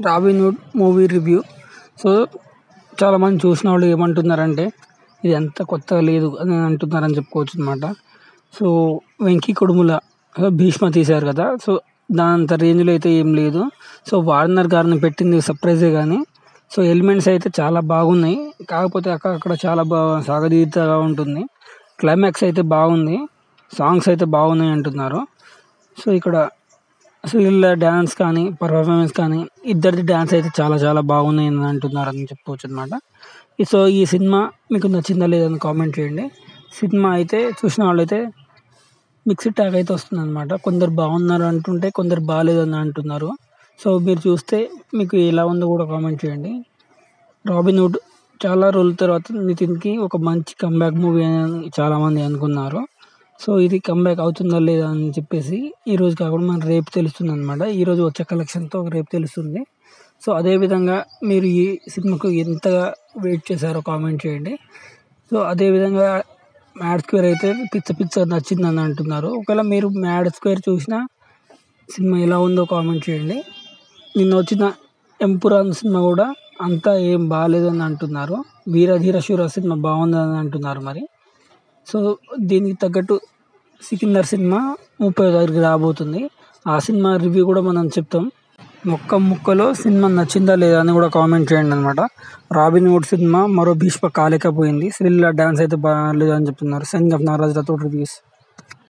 Robin Hood movie review. So చాలామంది చూసిన వాళ్ళు ఏమంటున్నారంటే ఇది అంత కొత్తగా లేదు అని అంటున్నారని చెప్పుకోవచ్చు అనమాట. సో వెంకీ కొడుముల భీష్మ తీశారు కదా, సో దానంత రేంజ్లో అయితే ఏం లేదు. సో వార్నర్ గారిని పెట్టింది సర్ప్రైజే కానీ సో ఎలిమెంట్స్ అయితే చాలా బాగున్నాయి. కాకపోతే అక్కడక్కడ చాలా బాగా సాగదీతగా ఉంటుంది. క్లైమాక్స్ అయితే బాగుంది, సాంగ్స్ అయితే బాగున్నాయి అంటున్నారు. సో ఇక్కడ వీళ్ళ డ్యాన్స్ కానీ పర్ఫార్మెన్స్ కానీ ఇద్దరిది డ్యాన్స్ అయితే చాలా చాలా బాగున్నాయి అని అంటున్నారు అని చెప్పుకోవచ్చు అనమాట. సో ఈ సినిమా మీకు నచ్చిందా లేదని కామెంట్ చేయండి. సినిమా అయితే చూసిన వాళ్ళైతే మిక్స్డ్ టాక్ అయితే వస్తుంది అనమాట. కొందరు బాగున్నారు అంటుంటే కొందరు బాగాలేదని అంటున్నారు. సో మీరు చూస్తే మీకు ఎలా ఉందో కూడా కామెంట్ చేయండి. రాబిన్హుడ్ చాలా రోజుల తర్వాత నితిన్కి ఒక మంచి కంబ్యాక్ మూవీ అని చాలామంది అనుకున్నారు. సో ఇది కంబ్యాక్ అవుతుందా లేదా అని చెప్పేసి ఈరోజు కాకుండా మనకు రేపు తెలుస్తుంది అనమాట. ఈరోజు వచ్చే కలెక్షన్తో రేపు తెలుస్తుంది. సో అదేవిధంగా మీరు ఈ సినిమాకు ఎంతగా వెయిట్ చేశారో కామెంట్ చేయండి. సో అదేవిధంగా మ్యాడ్ స్క్వేర్ అయితే పిచ్చ పిచ్చ నచ్చిందని అంటున్నారు. ఒకవేళ మీరు మ్యాడ్ స్క్వేర్ చూసిన సినిమా ఎలా ఉందో కామెంట్ చేయండి. నిన్న వచ్చిన ఎంపురాన్ సినిమా కూడా అంతా ఏం బాగాలేదని అంటున్నారు. వీరధీర శూర సినిమా బాగుందని అంటున్నారు మరి. సో దీనికి తగ్గట్టు సికిందర్ సినిమా 30వ తారీఖు రాబోతుంది. ఆ సినిమా రివ్యూ కూడా మనం చెప్తాం. ముక్కలో సినిమా నచ్చిందా లేదా అని కూడా కామెంట్ చేయండి అనమాట. రాబిన్హుడ్ సినిమా మరో భీష్మ కాలేకపోయింది. శ్రీలీల డ్యాన్స్ అయితే బాగాలేదు అని చెప్తున్నారు. Signing off Nagaraj Rathod reviews.